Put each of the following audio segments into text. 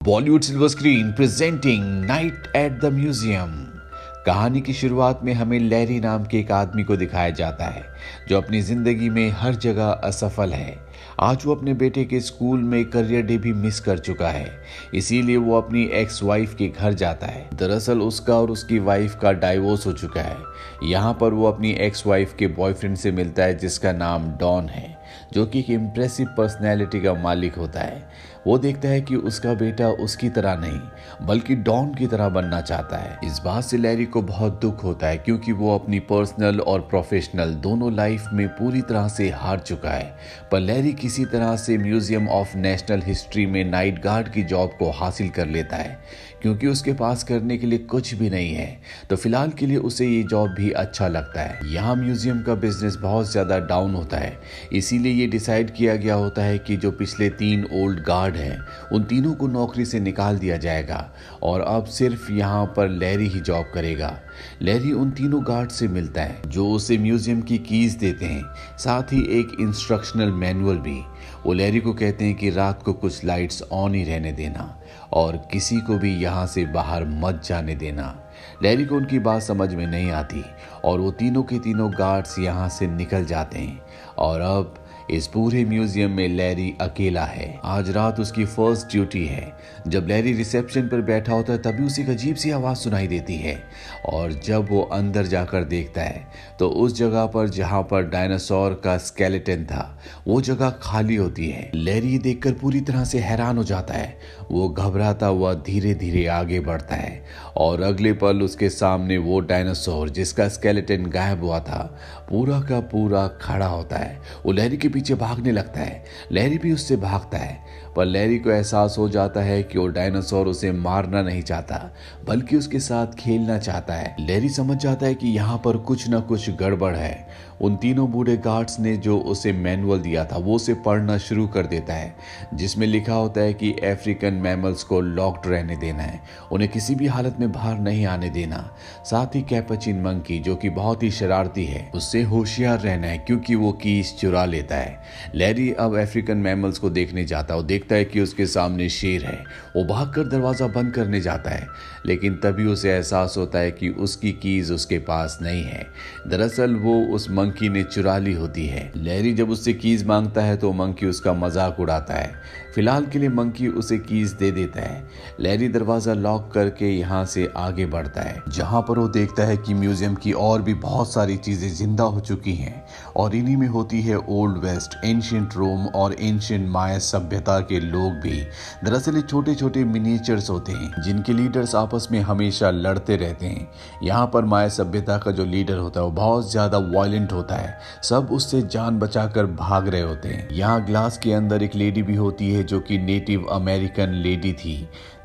Bollywood silver screen presenting night at the museum. कहानी की शुरुआत में हमें लैरी नाम के एक आदमी को दिखाया जाता है जो अपनी जिंदगी में हर जगह असफल है। आज वो अपने बेटे के स्कूल में करियर डे भी मिस कर चुका है, इसीलिए वो अपनी एक्स वाइफ के घर जाता है। दरअसल उसका और उसकी वाइफ का डाइवोर्स हो चुका है। यहाँ पर वो अपनी एक्स वाइफ के बॉयफ्रेंड से मिलता है जिसका नाम डॉन है, जो कि एक इम्प्रेसिव पर्सनैलिटी का मालिक होता है। वो देखता है कि उसका बेटा उसकी तरह नहीं बल्कि डॉन की तरह बनना चाहता है। इस बात से लैरी को बहुत दुख होता है क्योंकि वो अपनी पर्सनल और प्रोफेशनल दोनों लाइफ में पूरी तरह से हार चुका है। पर लैरी किसी तरह से म्यूजियम ऑफ नेशनल हिस्ट्री में नाइट गार्ड की जॉब को हासिल कर लेता है। क्योंकि उसके पास करने के लिए कुछ भी नहीं है तो फिलहाल के लिए उसे ये जॉब भी अच्छा लगता है। यहाँ म्यूजियम का बिजनेस बहुत ज्यादा डाउन होता है, इसीलिए ये डिसाइड किया गया होता है कि जो पिछले 3 ओल्ड गार्ड हैं उन तीनों को नौकरी से निकाल दिया जाएगा और अब सिर्फ यहाँ पर लैरी ही जॉब करेगा। लैरी उन तीनों गार्ड से मिलता है जो उसे म्यूजियम की कीज देते हैं, साथ ही एक इंस्ट्रक्शनल मैनुअल भी। वो लैरी को कहते हैं कि रात को कुछ लाइट्स ऑन ही रहने देना और किसी को भी यहाँ से बाहर मत जाने देना। लैरी को उनकी बात समझ में नहीं आती और वो तीनों के तीनों गार्ड्स यहाँ से निकल जाते हैं और अब इस पूरे म्यूजियम में लैरी अकेला है। आज रात उसकी फर्स्ट ड्यूटी है। जब लैरी रिसेप्शन पर बैठा होता है तभी उसे एक अजीब सी आवाज सुनाई देती है और जब वो अंदर जाकर देखता है तो उस जगह पर जहां पर डायनासोर का स्केलेटन था वो जगह खाली होती है। लैरी देखकर पूरी तरह से हैरान हो जाता है। वो घबराता हुआ धीरे धीरे आगे बढ़ता है और अगले पल उसके सामने वो डायनासोर जिसका स्केलेटन गायब हुआ था पूरा का पूरा खड़ा होता है। वो लैरी के पीछे भागने लगता है। लैरी भी उससे भागता है पर लैरी को एहसास हो जाता है कि वो डायनासोर उसे मारना नहीं चाहता बल्कि उसके साथ खेलना चाहता है। लैरी समझ जाता है कि यहाँ पर कुछ न कुछ गड़बड़ है। उन तीनों बूढ़े गार्ड्स ने जो उसे मैनुअल दिया था वो उसे पढ़ना शुरू कर देता है जिसमें लिखा होता है कि अफ्रीकन मैमल्स को लॉक्ड रहने देना है, उन्हें किसी भी हालत में बाहर नहीं आने देना। साथ ही कैपुचिन मंकी जो कि बहुत ही शरारती है उससे होशियार रहना है क्योंकि वो कीज चुरा लेता है। लैरी अब अफ्रीकन मैमल्स को देखने जाता है। वो देखता है कि उसके सामने शेर है। वो भागकर दरवाजा बंद करने जाता है लेकिन तभी उसे एहसास होता है कि उसकी कीज उसके पास नहीं है। दरअसल वो उस मंकी ने चुरा ली होती है। लैरी जब उससे कीज मांगता है तो मंकी उसका मजाक उड़ाता है। फिलहाल के लिए मंकी उसे कीज दे देता है। लैरी दरवाजा लॉक करके यहाँ से आगे बढ़ता है जहाँ पर वो देखता है कि म्यूजियम की और भी बहुत सारी चीजें जिंदा हो चुकी हैं और इन्हीं में होती है ओल्ड वेस्ट, एंशिएंट रोम और एंशिएंट माया सभ्यता के लोग भी। दरअसल ये छोटे छोटे मिनिएचर्स होते हैं जिनके लीडर्स आपस में हमेशा लड़ते रहते हैं। यहाँ पर माया सभ्यता का जो लीडर होता है वो बहुत ज्यादा वायलेंट होता है। सब उससे जान बचाकर भाग रहे होते हैं। यहाँ ग्लास के अंदर एक लेडी भी होती है जो कि नेटिव अमेरिकन लेडी थी।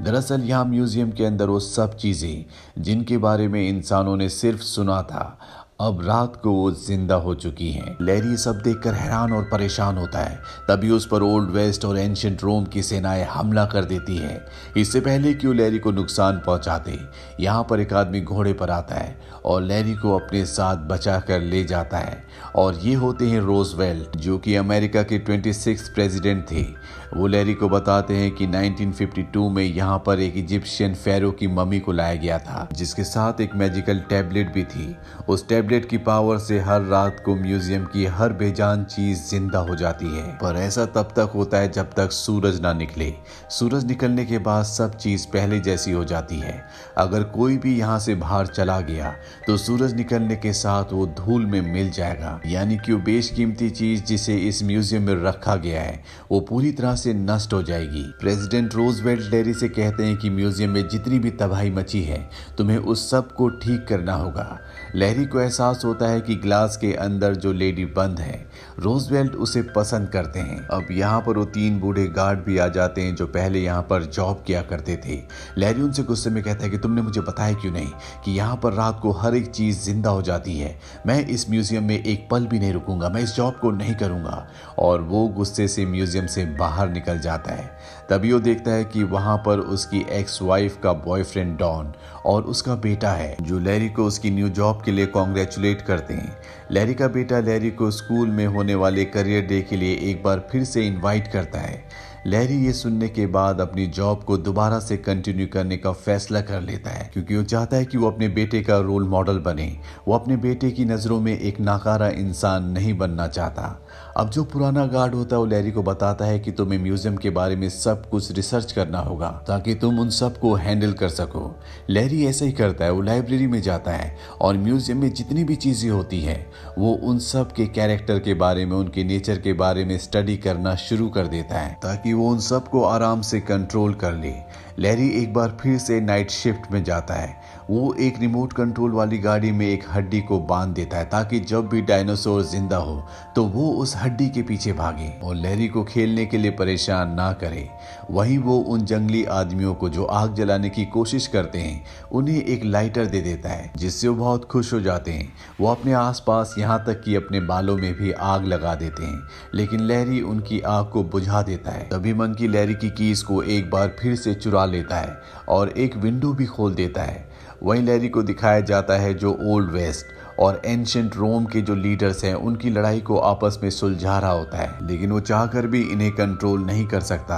दरअसल यहाँ म्यूजियम के अंदर वो सब चीजें जिनके बारे में इंसानों ने सिर्फ सुना था अब रात को वो जिंदा हो चुकी हैं। लैरी सब देखकर हैरान और परेशान होता है। तभी उस पर ओल्ड वेस्ट और एंशिएंट रोम की सेनाएं हमला कर देती है। इससे पहले कि वो लैरी को नुकसान पहुंचाते यहाँ पर एक आदमी घोड़े पर आता है और लैरी को अपने साथ बचा कर ले जाता है और ये होते हैं रोजवेल्ट जो कि अमेरिका के 26th प्रेसिडेंट थे। वो लैरी को बताते हैं कि 1952 में यहाँ पर एक इजिप्शियन फेरो की मम्मी को लाया गया था जिसके साथ एक मैजिकल टैबलेट भी थी। उस टैबलेट की पावर से हर रात को म्यूजियम की हर बेजान चीज जिंदा हो जाती है। पर ऐसा तब तक होता है जब तक सूरज ना निकले। सूरज निकलने के बाद सब चीज पहले जैसी हो जाती है। अगर कोई भी यहाँ से बाहर चला गया तो सूरज निकलने के साथ वो धूल में मिल जाएगा, यानी कि वो बेशकीमती चीज जिसे इस म्यूजियम में रखा गया है वो पूरी तरह से नष्ट हो जाएगी। प्रेसिडेंट रोजवेल्ट लैरी से कहते हैं कि म्यूजियम में जितनी भी तबाही मची है तुम्हें उस सब को ठीक करना होगा। लैरी को एहसास होता है कि ग्लास के अंदर जो लेडी बंद है रोजवेल्ट उसे पसंद करते हैं। अब यहाँ पर वो 3 बूढ़े गार्ड भी आ जाते हैं जो पहले यहाँ पर जॉब किया करते थे। लैरी उनसे गुस्से में कहता है कि तुमने मुझे बताया क्यों नहीं कि यहाँ पर रात को हर एक चीज जिंदा हो जाती है। मैं इस म्यूजियम में एक पल भी नहीं रुकूंगा, मैं इस जॉब को नहीं करूंगा। और वो गुस्से से म्यूजियम से बाहर निकल जाता है। तभी वो देखता है कि वहां पर उसकी एक्स वाइफ का बॉयफ्रेंड डॉन और उसका बेटा है जो लैरी को उसकी न्यू जॉब के लिए कॉन्ग्रेचुलेट करते हैं। लैरी का बेटा लैरी को स्कूल में होने वाले करियर डे के लिए एक बार फिर से इनवाइट करता है। लैरी ये सुनने के बाद अपनी जॉब को दोबारा से कंटिन्यू करने का फैसला कर लेता है, क्योंकि वो चाहता है कि वो अपने बेटे का रोल मॉडल बने। वो अपने बेटे की नज़रों में एक नाकारा इंसान नहीं बनना चाहता। अब जो पुराना गार्ड होता है वो लैरी को बताता है कि तुम्हें म्यूजियम के बारे में सब कुछ रिसर्च करना होगा ताकि तुम उन सब को हैंडल कर सको। लैरी ऐसा ही करता है, वो लाइब्रेरी में जाता है और म्यूजियम में जितनी भी चीजें होती है वो उन सब के कैरेक्टर के बारे में, उनके नेचर के बारे में स्टडी करना शुरू कर देता है ताकि वो उन सब को आराम से कंट्रोल कर ले। लैरी एक बार फिर से नाइट शिफ्ट में जाता है। वो एक रिमोट कंट्रोल वाली गाड़ी में एक हड्डी को बांध देता है ताकि जब भी डायनासोर जिंदा हो तो वो उस हड्डी के पीछे भागे और लैरी को खेलने के लिए परेशान ना करे। वहीं वो उन जंगली आदमियों को जो आग जलाने की कोशिश करते हैं उन्हें एक लाइटर दे देता है, जिससे वो बहुत खुश हो जाते हैं। वो अपने आसपास यहाँ तक कि अपने बालों में भी आग लगा देते हैं, लेकिन लैरी उनकी आग को बुझा देता है। तभी मंकी लैरी की कीज को एक बार फिर से चुरा लेता है और एक विंडो भी खोल देता है। वहीं लैरी को दिखाया जाता है जो ओल्ड वेस्ट और एंशिएंट रोम के जो लीडर्स हैं उनकी लड़ाई को आपस में सुलझा रहा होता है, लेकिन वो चाहकर भी इन्हें कंट्रोल नहीं कर सकता।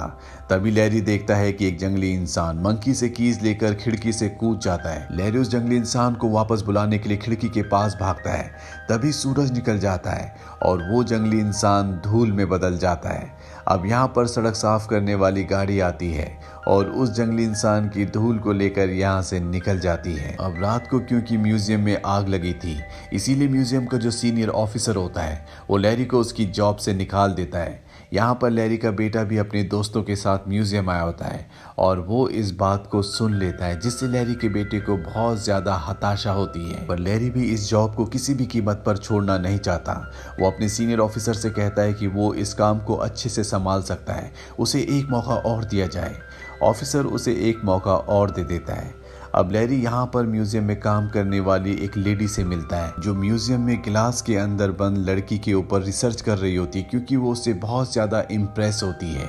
तभी लैरी देखता है कि एक जंगली इंसान मंकी से कीज लेकर खिड़की से कूद जाता है। लैरी उस जंगली इंसान को वापस बुलाने के लिए खिड़की के पास भागता है। तभी सूरज निकल जाता है और वो जंगली इंसान धूल में बदल जाता है। अब यहाँ पर सड़क साफ करने वाली गाड़ी आती है और उस जंगली इंसान की धूल को लेकर यहाँ से निकल जाती है। अब रात को क्योंकि म्यूजियम में आग लगी थी, इसीलिए म्यूजियम का जो सीनियर ऑफिसर होता है वो लैरी को उसकी जॉब से निकाल देता है। यहाँ पर लैरी का बेटा भी अपने दोस्तों के साथ म्यूजियम आया होता है और वो इस बात को सुन लेता है, जिससे लैरी के बेटे को बहुत ज्यादा हताशा होती है। पर लैरी भी इस जॉब को किसी भी कीमत पर छोड़ना नहीं चाहता। वो अपने सीनियर ऑफिसर से कहता है कि वो इस काम को अच्छे से संभाल सकता है, उसे एक मौका और दिया जाए। ऑफिसर उसे एक मौका और दे देता है। अब लैरी यहाँ पर म्यूजियम में काम करने वाली एक लेडी से मिलता है जो म्यूजियम में गिलास के अंदर बंद लड़की के ऊपर रिसर्च कर रही होती है, क्योंकि वो उससे बहुत ज़्यादा इम्प्रेस होती है।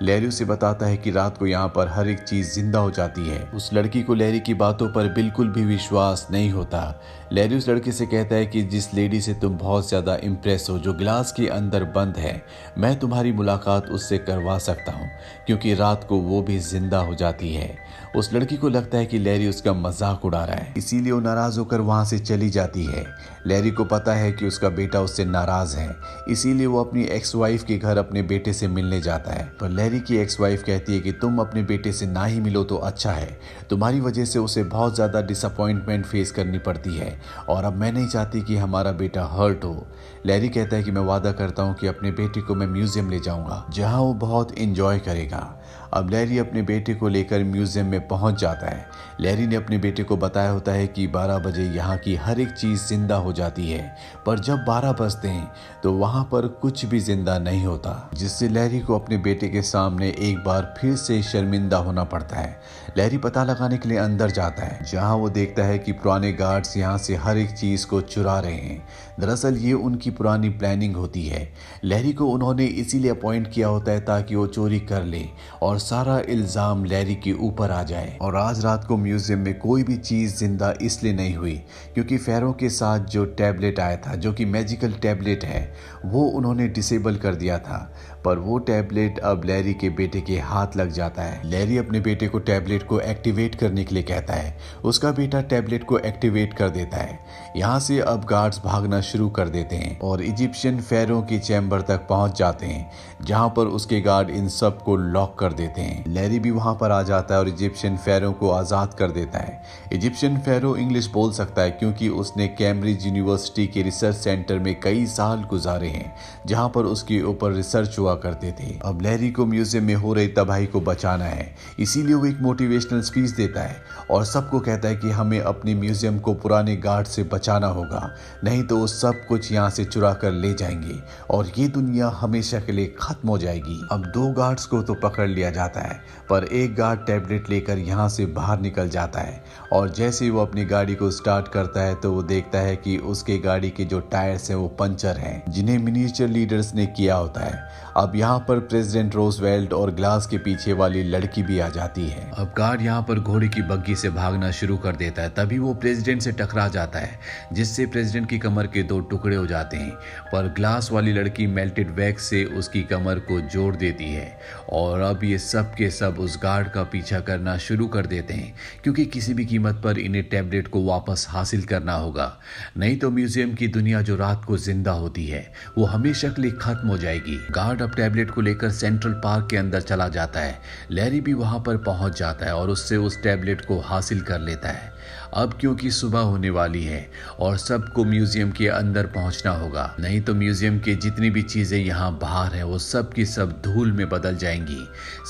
लैरी उसे बताता है कि रात को यहाँ पर हर एक चीज़ जिंदा हो जाती है। उस लड़की को लैरी की बातों पर बिल्कुल भी विश्वास नहीं होता। लैरी उस लड़के से कहता है कि जिस लेडी से तुम बहुत ज़्यादा इम्प्रेस हो, जो गिलास के अंदर बंद है, मैं तुम्हारी मुलाकात उससे करवा सकता हूँ, क्योंकि रात को वो भी जिंदा हो जाती है। उस लड़की को लगता है कि लैरी उसका मजाक उड़ा रहा है, इसीलिए वो नाराज होकर वहां से चली जाती है। लैरी को पता है कि उसका बेटा उससे नाराज है, इसीलिए वो अपनी एक्स वाइफ के घर अपने बेटे से मिलने जाता है। पर लैरी की एक्स वाइफ कहती है कि तुम अपने बेटे से ना ही मिलो तो अच्छा है, तुम्हारी वजह से उसे बहुत ज्यादा डिसअपॉइंटमेंट फेस करनी पड़ती है और अब मैं नहीं चाहती कि हमारा बेटा हर्ट हो। लैरी कहता है कि मैं वादा करता हूँ कि अपने बेटे को मैं म्यूजियम ले जाऊंगा जहाँ वो बहुत इंजॉय करेगा। अब लैरी अपने बेटे को लेकर म्यूजियम में पहुंच जाता है। लैरी ने अपने बेटे को बताया होता है कि 12 बजे यहाँ की हर एक चीज़ जिंदा हो जाती है, पर जब 12 बजते हैं तो वहाँ पर कुछ भी जिंदा नहीं होता, जिससे लैरी को अपने बेटे के सामने एक बार फिर से शर्मिंदा होना पड़ता है। लैरी पता लगाने के लिए अंदर जाता है, जहाँ वो देखता है कि पुराने गार्ड्स यहाँ से हर एक चीज़ को चुरा रहे हैं। दरअसल ये उनकी पुरानी प्लानिंग होती है। लैरी को उन्होंने इसीलिए अपॉइंट किया होता है ताकि वो चोरी कर ले और सारा इल्जाम लैरी के ऊपर आ जाए। और आज रात को म्यूजियम में कोई भी चीज जिंदा इसलिए नहीं हुई क्योंकि फेरो के साथ जो टैबलेट आया था, जो कि मैजिकल टैबलेट है, वो उन्होंने डिसेबल कर दिया था। पर वो टैबलेट अब लैरी के बेटे के हाथ लग जाता है। लैरी अपने बेटे को टैबलेट को एक्टिवेट करने के लिए कहता है। उसका बेटा टैबलेट को एक्टिवेट कर देता है। यहाँ से अब गार्ड्स भागना शुरू कर देते हैं और इजिप्शियन फेरो की चैम्बर तक पहुंच जाते हैं, जहां पर उसके गार्ड इन सब को लॉक कर देते हैं। लैरी भी वहां पर आ जाता है और इजिप्शियन फेरो को आजाद कर देता है। इजिप्शियन फेरो इंग्लिश बोल सकता है क्योंकि उसने कैम्ब्रिज यूनिवर्सिटी के रिसर्च सेंटर में कई साल गुजारे हैं, जहां पर उसके ऊपर रिसर्च हुआ करते थे। अब लैरी को म्यूजियम में हो रही तबाही को बचाना है, इसीलिए वो एक मोटिवेशनल स्पीच देता है और सबको कहता है कि हमें अपनी म्यूजियम को पुराने गार्ड से बचाना होगा, नहीं तो वो सब कुछ यहाँ से चुरा कर ले जाएंगे और ये दुनिया हमेशा के लिए खत्म हो जाएगी। अब 2 गार्ड्स को तो पकड़ लिया जाता है, पर एक गार्ड टैबलेट लेकर यहाँ से बाहर निकल जाता है और जैसे ही वो अपनी गाड़ी को स्टार्ट करता है तो वो देखता है कि उसके गाड़ी के जो टायर्स हैं वो पंचर हैं, जिन्हें मिनिएचर लीडर्स ने किया होता है। अब यहाँ पर प्रेसिडेंट रोजवेल्ट और ग्लास के पीछे वाली लड़की भी आ जाती है। अब गार्ड यहाँ पर घोड़े की बग्गी से भागना शुरू कर देता है, तभी वो प्रेसिडेंट से टकरा जाता है, जिससे प्रेसिडेंट की कमर के 2 टुकड़े हो जाते हैं। पर ग्लास वाली लड़की मेल्टेड वैक्स से उसकी कमर को जोड़ देती है और अब ये सब के सब उस गार्ड का पीछा करना शुरू कर देते हैं, क्योंकि किसी भी कीमत पर इन्हें टैबलेट को वापस हासिल करना होगा, नहीं तो म्यूजियम की दुनिया जो रात को जिंदा होती है वो हमेशा के लिए खत्म हो जाएगी। गार्ड अब टैबलेट को लेकर सेंट्रल पार्क के अंदर चला जाता है। लैरी भी वहां पर पहुंच जाता है और उससे उस टैबलेट को हासिल कर लेता है। अब क्योंकि सुबह होने वाली है और सबको म्यूजियम के अंदर पहुंचना होगा, नहीं तो म्यूजियम के जितनी भी चीजें यहाँ बाहर है वो सब की सब धूल में बदल जाएंगी।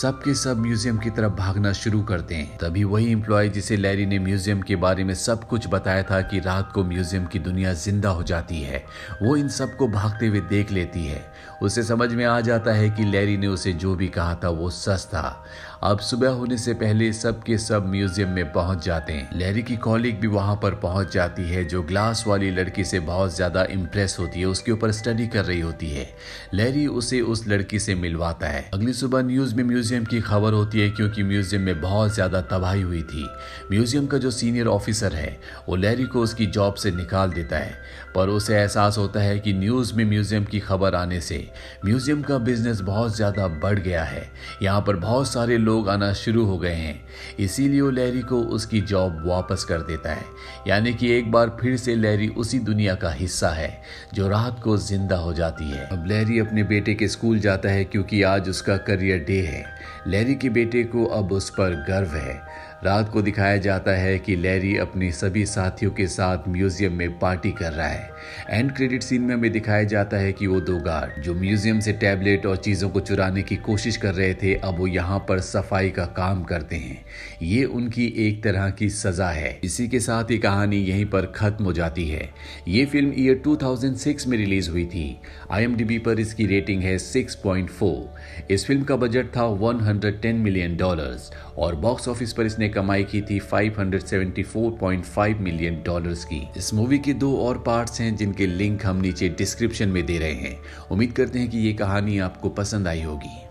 सब के सब म्यूजियम की तरफ भागना शुरू करते हैं। तभी वही एम्प्लॉय जिसे लैरी ने म्यूजियम के बारे में सब कुछ बताया था कि रात को म्यूजियम की दुनिया जिंदा हो जाती है, वो इन सबको भागते हुए देख लेती है। उसे समझ में आ जाता है कि लैरी ने उसे जो भी कहा था वो सच था। अब सुबह होने से पहले सब के सब म्यूजियम में पहुंच जाते हैं। लैरी की कॉलीग भी वहां पर पहुंच जाती है, जो ग्लास वाली लड़की से बहुत ज्यादा इम्प्रेस होती है, उसके ऊपर स्टडी कर रही होती है। लैरी उसे उस लड़की से मिलवाता है। अगली सुबह न्यूज में म्यूजियम की खबर होती है, क्योंकि म्यूजियम में बहुत ज्यादा तबाही हुई थी। म्यूजियम का जो सीनियर ऑफिसर है वो लैरी को उसकी जॉब से निकाल देता है, पर उसे एहसास होता है कि न्यूज में म्यूजियम की खबर आने से म्यूजियम का बिजनेस बहुत ज्यादा बढ़ गया है, यहाँ पर बहुत सारे लोग आना शुरू हो गए हैं। इसीलिए वो लैरी को उसकी जॉब वापस कर देता है, यानी कि एक बार फिर से लैरी उसी दुनिया का हिस्सा है जो रात को जिंदा हो जाती है। अब लैरी अपने बेटे के स्कूल जाता है, क्योंकि आज उसका करियर डे है। लैरी के बेटे को अब उस पर गर्व है। रात को दिखाया जाता है कि लैरी अपने सभी साथियों के साथ म्यूजियम में पार्टी कर रहा है। एंड क्रेडिट सीन में हमें दिखाया जाता है कि वो 2 गार्ड जो म्यूजियम से टैबलेट और चीजों को चुराने की कोशिश कर रहे थे, अब वो यहाँ पर सफाई का काम करते हैं। ये उनकी एक तरह की सजा है। इसी के साथ ये कहानी यहीं पर खत्म हो जाती है। ये फिल्म ईयर 2006 में रिलीज हुई थी। IMDb पर इसकी रेटिंग है 6.4। इस फिल्म का बजट था $110 मिलियन और बॉक्स ऑफिस पर इसने कमाई की थी $574.5 मिलियन की। इस मूवी के 2 और पार्ट्स हैं, जिनके लिंक हम नीचे डिस्क्रिप्शन में दे रहे हैं। उम्मीद करते हैं कि ये कहानी आपको पसंद आई होगी।